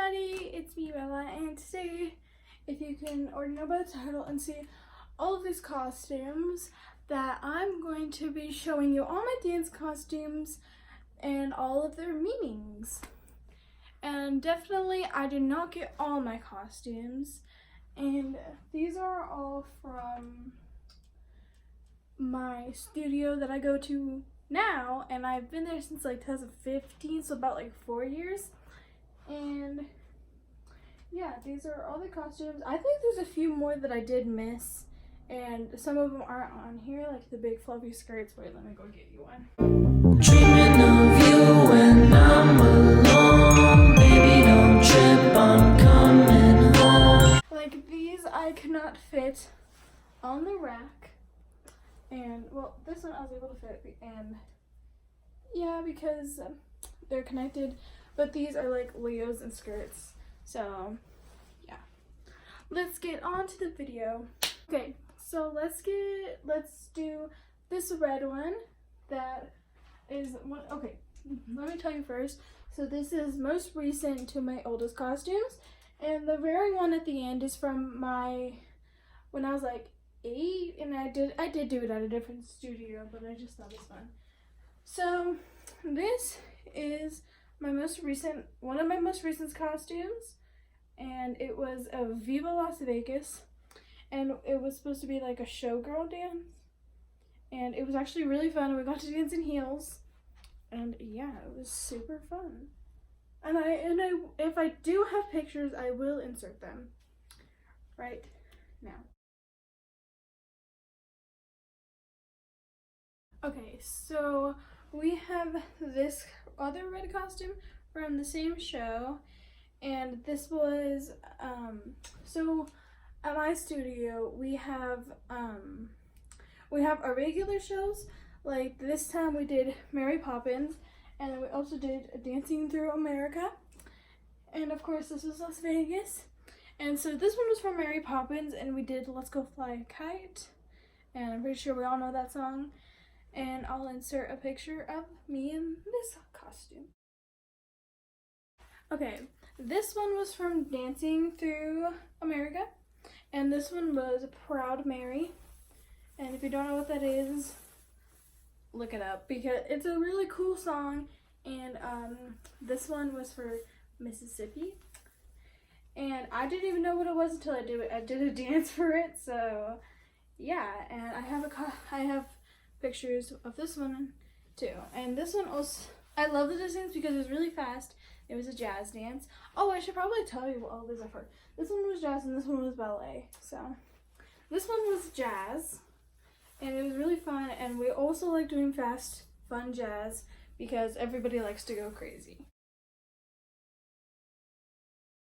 everybody, it's me Bella, and today, if you can already know by the title and see all of these costumes, that I'm going to be showing you all my dance costumes and all of their meanings. And definitely I did not get all my costumes, and these are all from my studio that I go to now, and I've been there since like 2015, so about like 4 years. And yeah, these are all the costumes. I think there's a few more that I did miss, and some of them aren't on here, like the big fluffy skirts. Wait, let me go get you one. Dreaming of you when I'm alone. Baby, don't trip, I'm coming home. Like these I could not fit on the rack, and well, this one I was able to fit, and yeah, because they're connected. But these are like Leos and skirts. So yeah, let's get on to the video. Okay, so let's do this red one. That is one. Okay, let me tell you first. So this is most recent to my oldest costumes, and the very one at the end is from when I was like 8, and I did do it at a different studio, but I just thought it was fun. So this is one of my most recent costumes, and it was a Viva Las Vegas, and it was supposed to be like a showgirl dance, and it was actually really fun. We got to dance in heels, and yeah, it was super fun. And if I do have pictures, I will insert them right now. Okay, so we have this other red costume from the same show, and this was so at my studio we have our regular shows. Like this time we did Mary Poppins, and then we also did Dancing Through America, and of course this was Las Vegas. And so this one was for Mary Poppins, and we did Let's Go Fly a Kite, and I'm pretty sure we all know that song. And I'll insert a picture of me in this costume. Okay, this one was from Dancing Through America, and this one was Proud Mary. And if you don't know what that is, look it up, because it's a really cool song. And this one was for Mississippi, and I didn't even know what it was until I did a dance for it. So yeah, and I have pictures of this one too. And this one also, I love the dance because it was really fast. It was a jazz dance. Oh, I should probably tell you what all these are for. This one was jazz and this one was ballet. So this one was jazz, and it was really fun. And we also like doing fast, fun jazz because everybody likes to go crazy.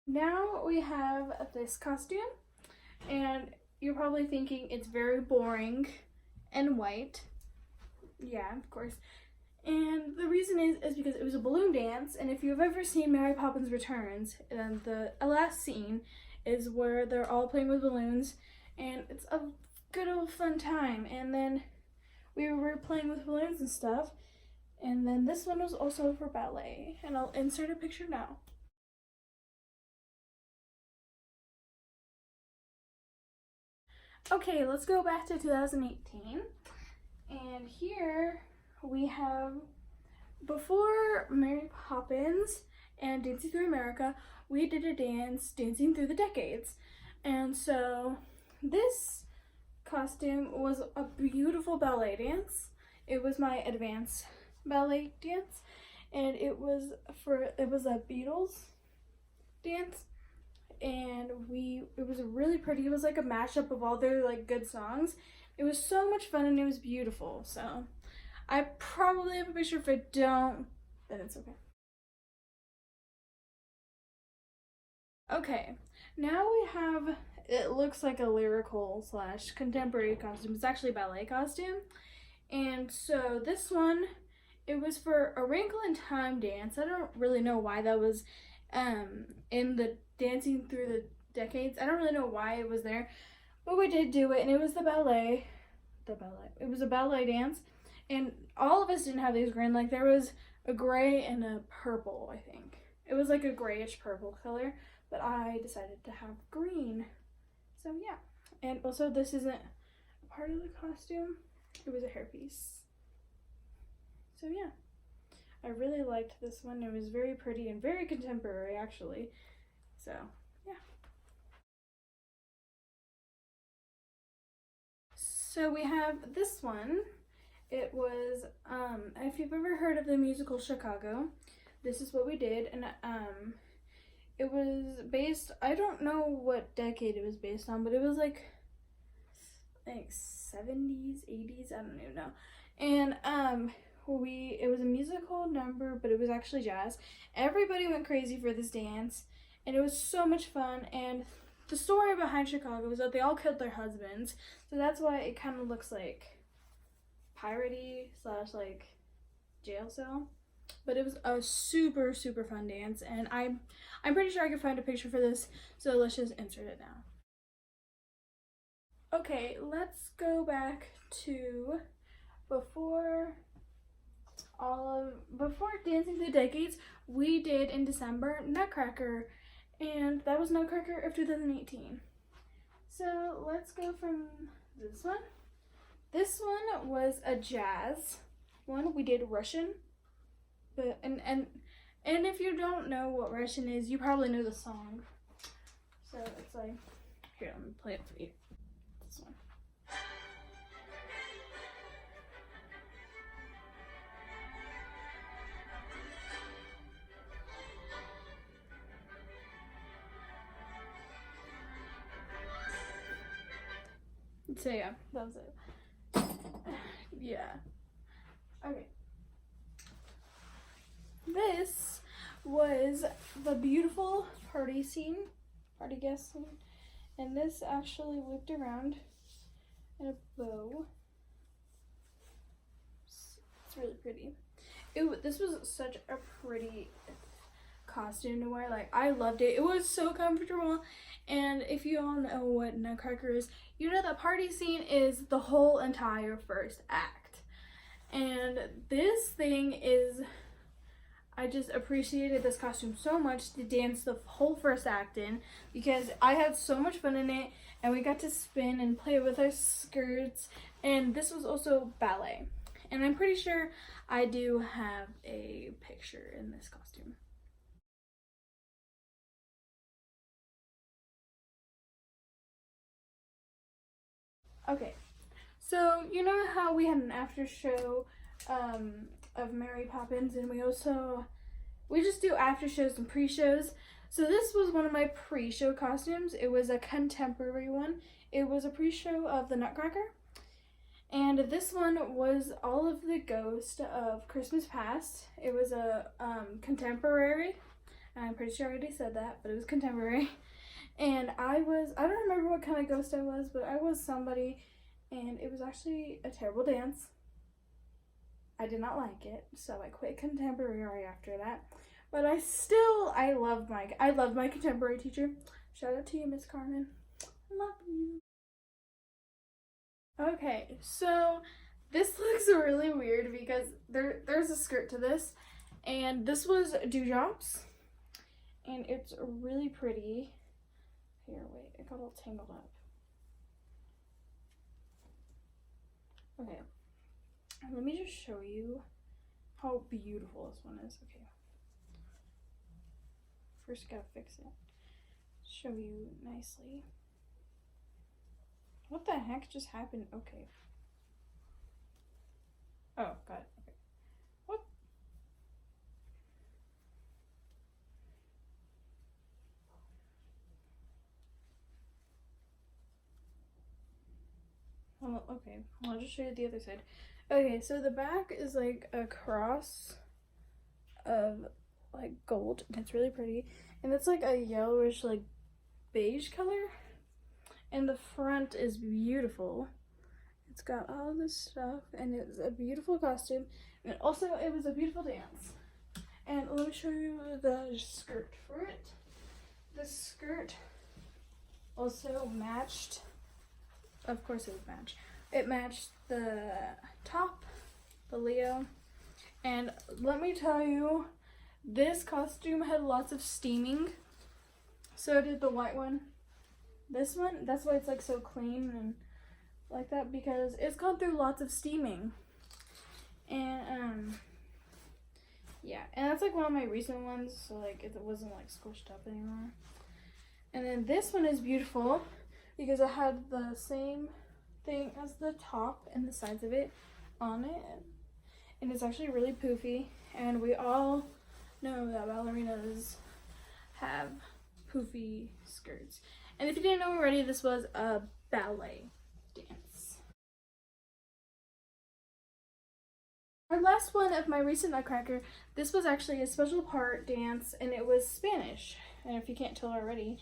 Now we have this costume, and you're probably thinking it's very boring and white. Yeah, of course. And the reason is because it was a balloon dance, and if you've ever seen Mary Poppins Returns, then the last scene is where they're all playing with balloons, and it's a good old fun time. And then we were playing with balloons and stuff, and then this one was also for ballet, and I'll insert a picture now. Okay, let's go back to 2018. And here we have, before Mary Poppins and Dancing Through America, we did a dance, Dancing Through the Decades. And so this costume was a beautiful ballet dance. It was my advanced ballet dance, and it was a Beatles dance. And it was really pretty. It was like a mashup of all their like good songs. It was so much fun, and it was beautiful. So I probably have a picture. If I don't, then it's okay. Okay, now we have, it looks like a lyrical / contemporary costume. It's actually a ballet costume. And so this one, it was for A Wrinkle in Time dance. I don't really know why that was in the Dancing Through the Decades. I don't really know why it was there, but we did do it, and it was the ballet. It was a ballet dance, and all of us didn't have these green. Like there was a gray and a purple, I think. It was like a grayish purple color, but I decided to have green. So yeah. And also this isn't a part of the costume. It was a hairpiece. So yeah. I really liked this one. It was very pretty and very contemporary actually. So yeah. So we have this one. It was if you've ever heard of the musical Chicago, this is what we did. And it was based, I don't know what decade it was based on, but it was like 70s, 80s, I don't even know. And it was a musical number, but it was actually jazz. Everybody went crazy for this dance, and it was so much fun. And the story behind Chicago was that they all killed their husbands, so that's why it kind of looks like piratey / like jail cell. But it was a super fun dance, and I'm pretty sure I could find a picture for this, so let's just insert it now. Okay, let's go back to before Dancing Through the Decades. We did in December Nutcracker, and that was Nutcracker of 2018. So let's go from this one. This one was a jazz one. We did Russian, but and if you don't know what Russian is, you probably know the song. So it's like, here, let me play it for you. This one. So yeah, that was it. Yeah. Okay. This was the beautiful party guest scene, and this actually looped around in a bow. It's really pretty. This was such a pretty costume to wear. Like, I loved it. It was so comfortable. And if you all know what Nutcracker is, you know the party scene is the whole entire first act. And this thing is, I just appreciated this costume so much to dance the whole first act in, because I had so much fun in it, and we got to spin and play with our skirts. And this was also ballet. And I'm pretty sure I do have a picture in this costume. Okay, so you know how we had an after show of Mary Poppins, and we just do after shows and pre-shows. So this was one of my pre-show costumes. It was a contemporary one. It was a pre-show of the Nutcracker, and this one was all of the ghost of Christmas Past. It was a contemporary. I'm pretty sure I already said that, but it was contemporary. And I don't remember what kind of ghost I was, but I was somebody, and it was actually a terrible dance. I did not like it, so I quit contemporary after that. But I loved my contemporary teacher. Shout out to you, Miss Carmen. I love you. Okay, so this looks really weird because there's a skirt to this, and this was Dewdrops, and it's really pretty. Here, wait, it got all tangled up. Okay, let me just show you how beautiful this one is. Okay, first gotta fix it. Show you nicely. What the heck just happened? Okay. Oh, got it. Okay. What? Well, okay, I'll just show you the other side. Okay, so the back is like a cross of like gold, and it's really pretty. And it's like a yellowish, like beige color. And the front is beautiful. It's got all this stuff, and it's a beautiful costume. And also, it was a beautiful dance. And let me show you the skirt for it. The skirt also matched. Of course it would match. It matched the top, the Leo. And let me tell you, This costume had lots of steaming. So did the white one. This one, that's why it's like so clean and like that, because it's gone through lots of steaming. And yeah, and that's like one of my recent ones, so like it wasn't like squished up anymore. And then this one is beautiful because it had the same thing as the top and the sides of it on it, and it's actually really poofy, and we all know that ballerinas have poofy skirts. And if you didn't know already, this was a ballet dance. Our last one of my recent Nutcracker, this was actually a special part dance, and it was Spanish, and if you can't tell already.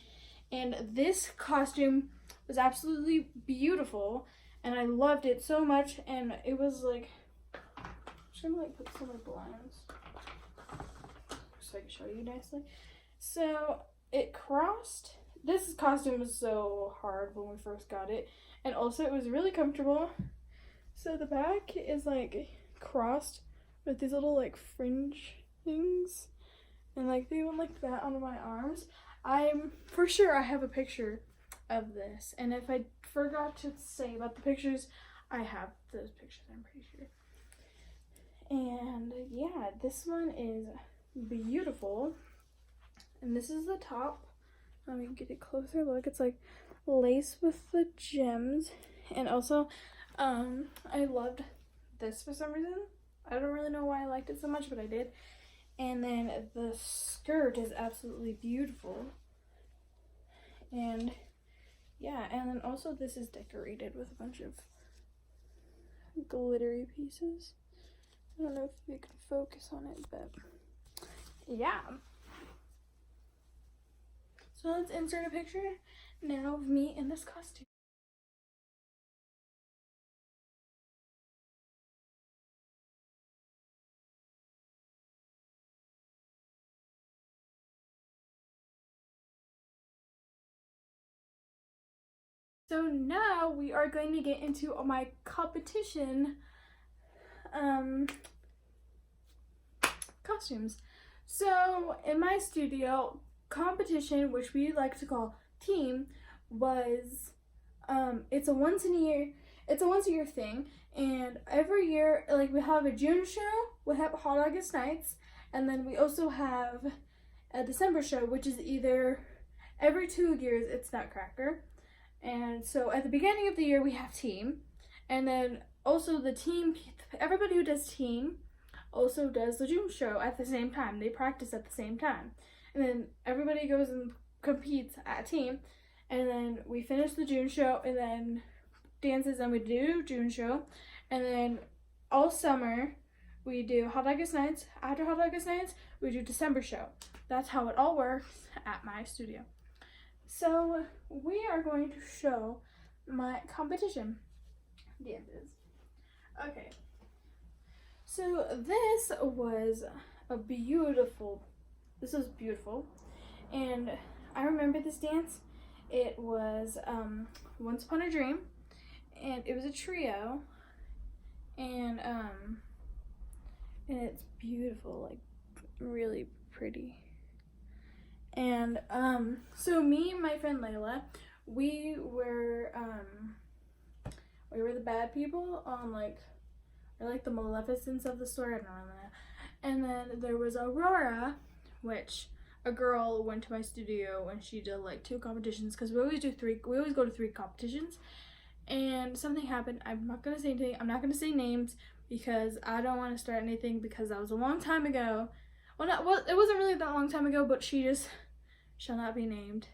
And this costume was absolutely beautiful, and I loved it so much, and it was like, I'm just gonna like put some like blinds so I can show you nicely. So it crossed. This costume was so hard when we first got it, and also it was really comfortable. So the back is like crossed with these little like fringe things, and like they went like that on my arms. I'm for sure I have a picture of this, and if I forgot to say about the pictures, I have those pictures, I'm pretty sure. And yeah, this one is beautiful, and this is the top. Let me get a closer look. It's like lace with the gems, and also I loved this for some reason. I don't really know why I liked it so much, but I did. And then the skirt is absolutely beautiful, and yeah, and then also this is decorated with a bunch of glittery pieces. I don't know if you can focus on it, but yeah. So let's insert a picture now of me in this costume. So now we are going to get into my competition costumes. So in my studio, competition, which we like to call team, was it's a once a year thing, and every year like we have a June show, we have Hot August Nights, and then we also have a December show, which is either every 2 years it's Nutcracker. And so at the beginning of the year we have team, and then also the team, everybody who does team also does the June show at the same time. They practice at the same time, and then everybody goes and competes at team, and then we finish the June show, and then dances, and we do June show, and then all summer we do Hot August Nights. After Hot August Nights we do December show. That's how it all works at my studio. So we are going to show my competition dances. Okay, so this was beautiful, and I remember this dance. It was Once Upon a Dream, and it was a trio, and it's beautiful, like really pretty. And so me and my friend Layla, we were the bad people on like the Maleficents of the story. I don't know. And then there was Aurora, which a girl went to my studio and she did like 2 competitions, because we always go to 3 competitions. And something happened. I'm not gonna say anything. I'm not gonna say names because I don't want to start anything, because that was a long time ago. Well, it wasn't really that long time ago, but she just shall not be named.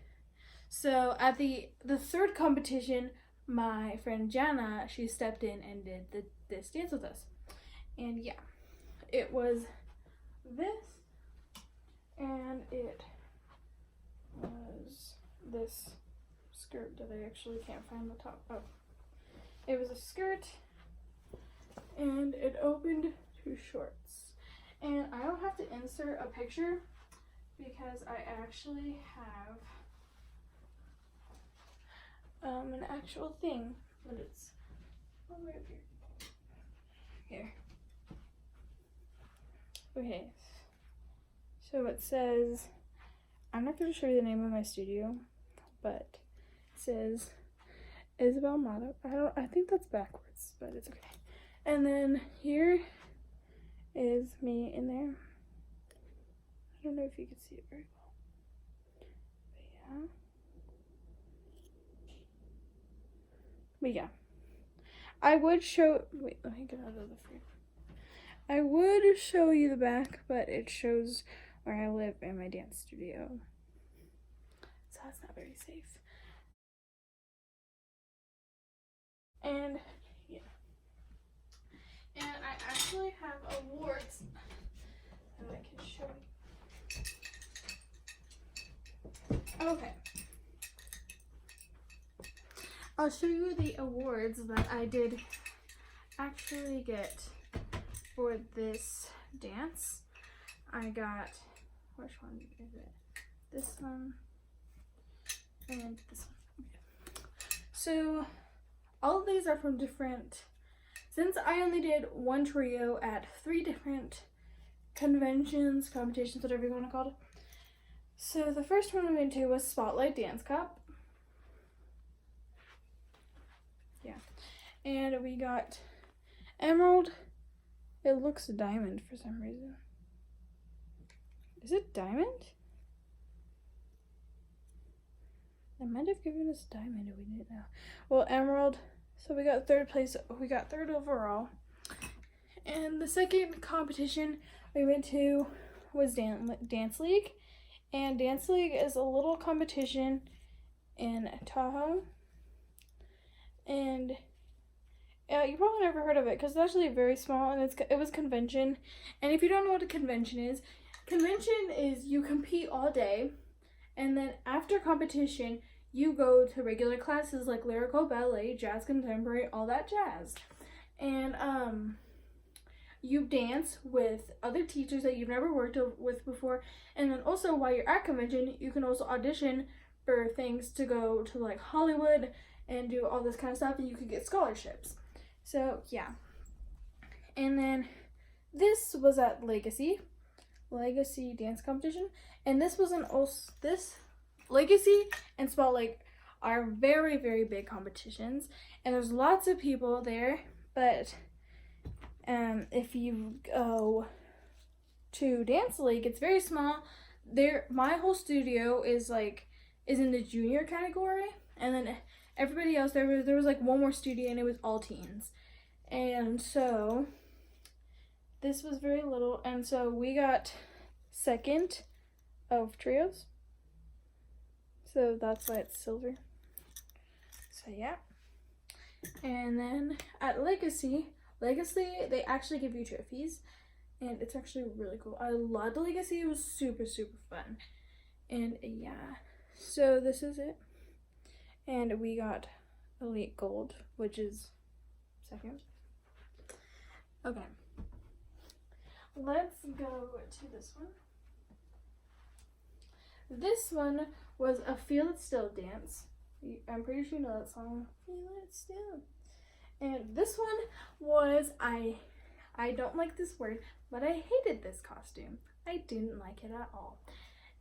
So at the 3rd competition, my friend Jana, she stepped in and did this dance with us. And yeah, it was this, and it was this skirt that I actually can't find the top of. It was a skirt, and it opened to shorts. And I don't have to insert a picture because I actually have an actual thing, but it's all the way up here. Here. Okay. So it says, I'm not going to show you the name of my studio, but it says Isabel Motto. I think that's backwards, but it's okay. And then here is me in there. I don't know if you can see it very well, but yeah. I would show, wait, let me get out of the frame. I would show you the back, but it shows where I live in my dance studio, so that's not very safe. And yeah, and I actually have awards that I can show you. Okay, I'll show you the awards that I did actually get for this dance. I got, which one is it? This one and this one. So all of these are from different, since I only did one trio at 3 different conventions, competitions, whatever you want to call it. So the first one we went to was Spotlight Dance Cup. Yeah. And we got emerald. It looks diamond for some reason. Is it diamond? They might have given us diamond and we didn't know. Well, emerald. So we got 3rd place. We got 3rd overall. And the second competition we went to was Dance League. And Dance League is a little competition in Tahoe. And you probably never heard of it because it's actually very small and it was convention. And if you don't know what a convention is you compete all day, and then after competition you go to regular classes like lyrical, ballet, jazz, contemporary, all that jazz. And you dance with other teachers that you've never worked with before. And then also while you're at convention you can also audition for things to go to like Hollywood and do all this kind of stuff, and you could get scholarships. So yeah. And then this was at Legacy dance competition, and this was this Legacy and Spotlight are very, very big competitions, and there's lots of people there. But if you go to Dance League, it's very small. My whole studio is in the junior category, and then everybody else, there was like one more studio and it was all teens. And so this was very little, and so we got 2nd of trios. So that's why it's silver. So yeah. And then at Legacy, they actually give you trophies, and it's actually really cool. I loved Legacy. It was super, super fun. And yeah. So this is it. And we got Elite Gold, which is 2nd. Okay. Let's go to this one. This one was a Feel It Still dance. I'm pretty sure you know that song. Feel It Still. And this one was, I don't like this word, but I hated this costume. I didn't like it at all.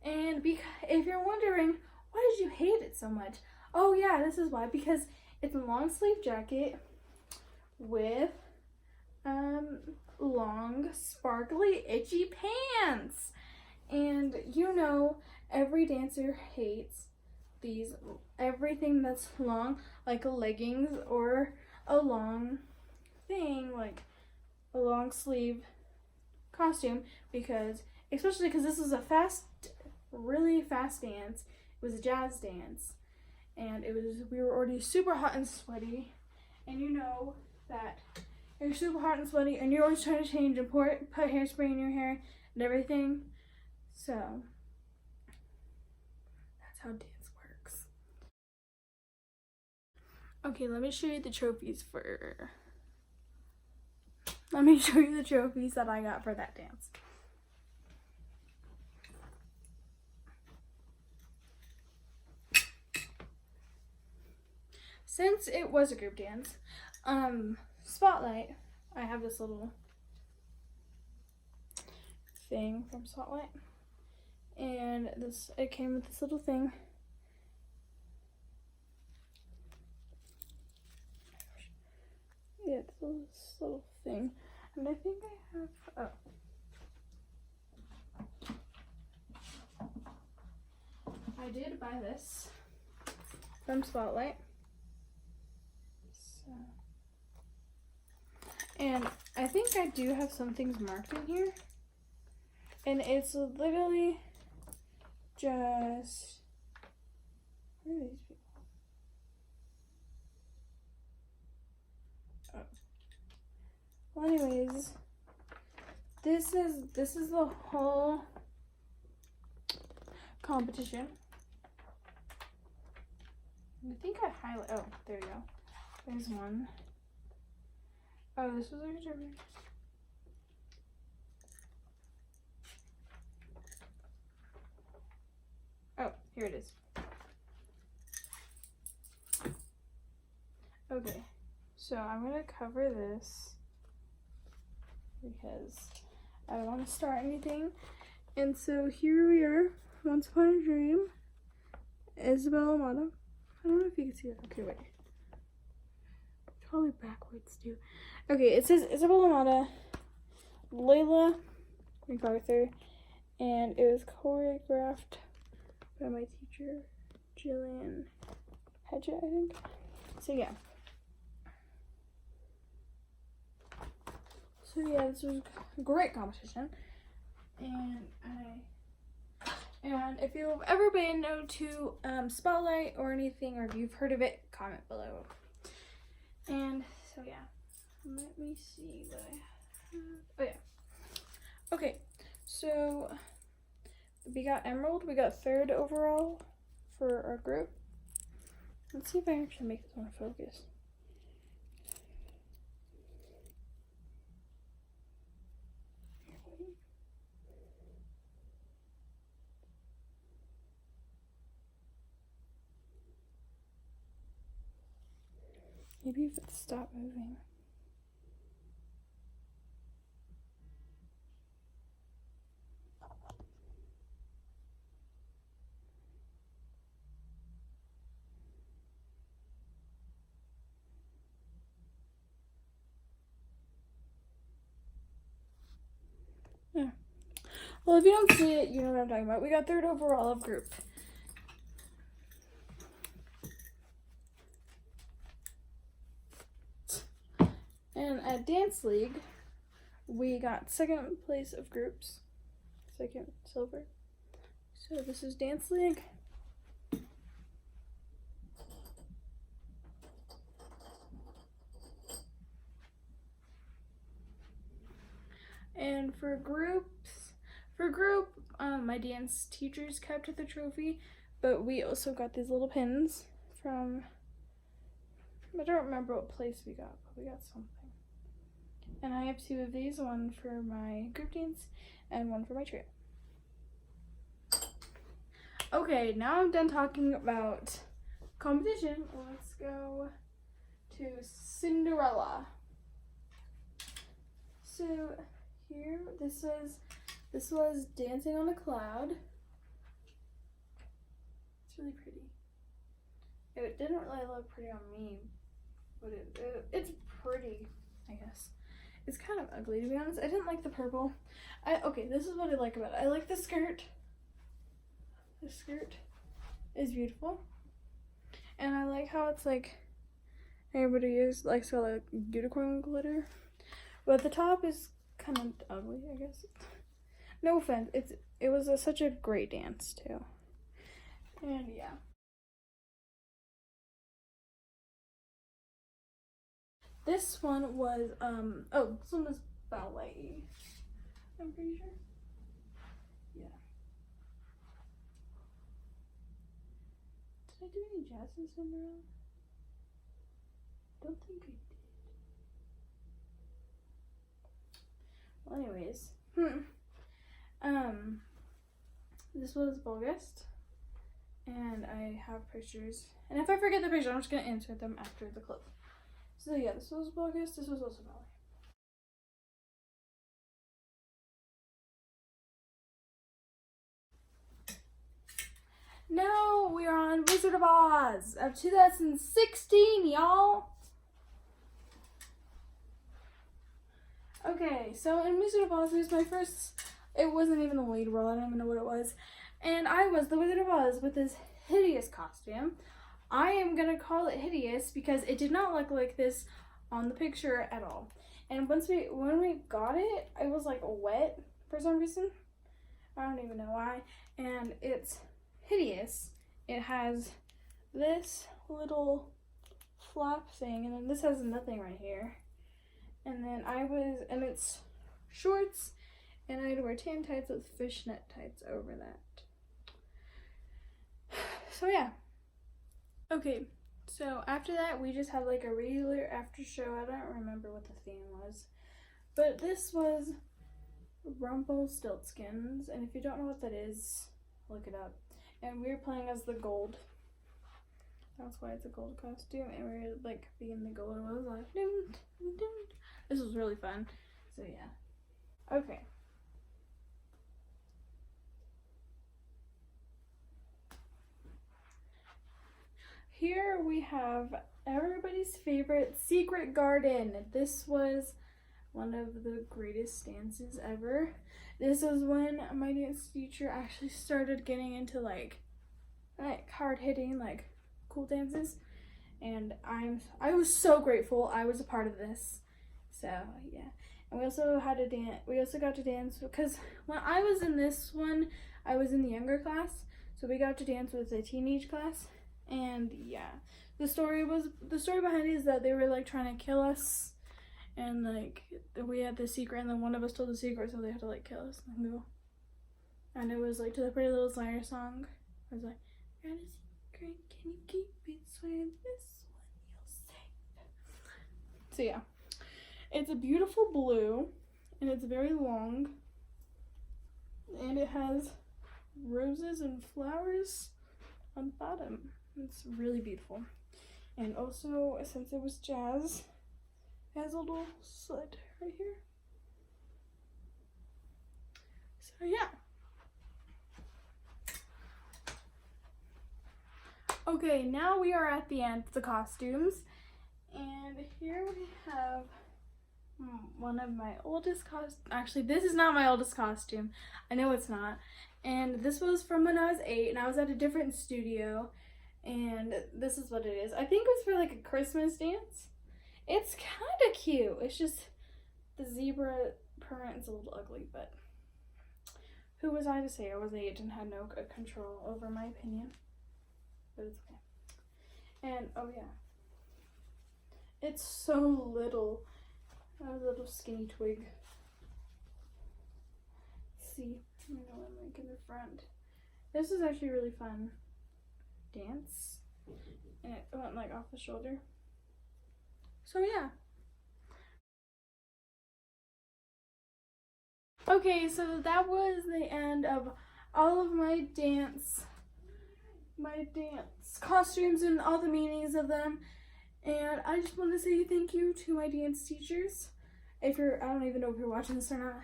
And if you're wondering, why did you hate it so much? Oh yeah, this is why. Because it's a long sleeve jacket with long, sparkly, itchy pants. And you know, every dancer hates everything that's long, like leggings or a long thing, like a long sleeve costume, especially because this was a really fast dance. It was a jazz dance, and we were already super hot and sweaty, and you know that you're super hot and sweaty and you're always trying to change and put hairspray in your hair and everything. So that's how dance works. Okay, let me show you the trophies that I got for that dance. Since it was a group dance, Spotlight, I have this little thing from Spotlight. And it came with this little thing. Yeah, this little thing. And I think I have, I did buy this from Spotlight. So, and I think I do have some things marked in here. And it's literally just, where are these people? Oh. Well, anyways, this is the whole competition. I think I highlight. Oh, there you go. There's one. Oh, this was our determined. Oh, here it is. Okay, so I'm gonna cover this because I don't want to start anything. And so here we are, Once Upon a Dream, Isabel Amata. I don't know if you can see that. Okay, wait. It's probably backwards too. Okay, it says Isabel Amata, Layla MacArthur, and it was choreographed by my teacher, Jillian Hedgett, I think. So yeah. So yeah, this was a great competition. And if you've ever been to Spotlight or anything, or if you've heard of it, comment below. And so yeah, let me see what I have. Oh yeah. Okay, so we got Emerald. We got 3rd overall for our group. Let's see if I actually make this one focus. Maybe if it stopped moving. Yeah. Well, if you don't see it, you know what I'm talking about. We got 3rd overall of group. And at Dance League, we got 2nd place of groups. 2nd silver. So this is Dance League. And for group, my dance teachers kept the trophy, but we also got these little pins from, I don't remember what place we got, but we got something. And I have 2 of these, one for my group dance and one for my trio. Okay, now I'm done talking about competition. Let's go to Cinderella. So here, this was Dancing on a Cloud. It's really pretty. It didn't really look pretty on me, but it's pretty, I guess. It's kind of ugly, to be honest. I didn't like the purple. Okay, this is what I like about it. I like the skirt. The skirt is beautiful. And I like how it's like, everybody likes to like unicorn glitter. But the top is kind of ugly, I guess. No offense. It was such a great dance, too. And yeah. This one was, this one was ballet, I'm pretty sure. Yeah. Did I do any jazz in Cinderella? Don't think I did. Well, anyways. This was August. And I have pictures. And if I forget the picture, I'm just going to insert them after the clip. So yeah, this was August. This was also ballet. Now we are on Wizard of Oz of 2016, y'all. Okay, so in Wizard of Oz, it was my first, it wasn't even the lead role, I don't even know what it was. And I was the Wizard of Oz with this hideous costume. I am going to call it hideous because it did not look like this on the picture at all. And when we got it, it was like wet for some reason. I don't even know why. And it's hideous. It has this little flap thing, and then this has nothing right here. And then and it's shorts, and I had to wear tan tights with fishnet tights over that. So yeah. Okay, so after that, we just had like a regular after show. I don't remember what the theme was, but this was Rumpelstiltskins, and if you don't know what that is, look it up. And we were playing as the gold. That's why it's a gold costume, and we were like being the gold. I was like, dun, dun, dun. This was really fun. So yeah. Okay. Here we have everybody's favorite Secret Garden. This was one of the greatest dances ever. This was when my dance teacher actually started getting into like hard hitting, like cool dances. And I was so grateful I was a part of this. So yeah. And we also had to dance. We also got to dance because when I was in this one, I was in the younger class. So we got to dance with the teenage class. And yeah, the story behind it is that they were like trying to kill us, and like we had the secret, and then one of us told the secret, so they had to like kill us and go. And it was like to the Pretty Little Liars song. I was like, got a secret, can you keep it? Swear this one you'll save. So yeah, it's a beautiful blue, and it's very long, and it has roses and flowers on the bottom. It's really beautiful. And also, since it was jazz, it has a little slit right here. So yeah. Okay, now we are at the end of the costumes. And here we have one of my oldest costumes. Actually, this is not my oldest costume. I know it's not. And this was from when I was 8, and I was at a different studio. And this is what it is. I think it was for like a Christmas dance. It's kind of cute. It's just the zebra print is a little ugly, but who was I to say? I was 8 and had no control over my opinion. But it's okay. And oh yeah, it's so little. A little skinny twig. See, I know I'm like in the front. This is actually really fun dance, and it went like off the shoulder. So yeah. Okay, so that was the end of all of my dance costumes and all the meanings of them. And I just want to say thank you to my dance teachers. I don't even know if you're watching this or not.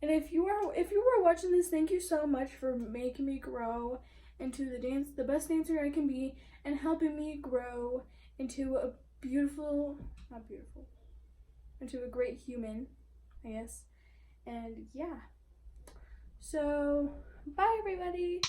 And if you were watching this, thank you so much for making me grow into the best dancer I can be, and helping me grow into into a great human, I guess. And yeah. So, bye everybody.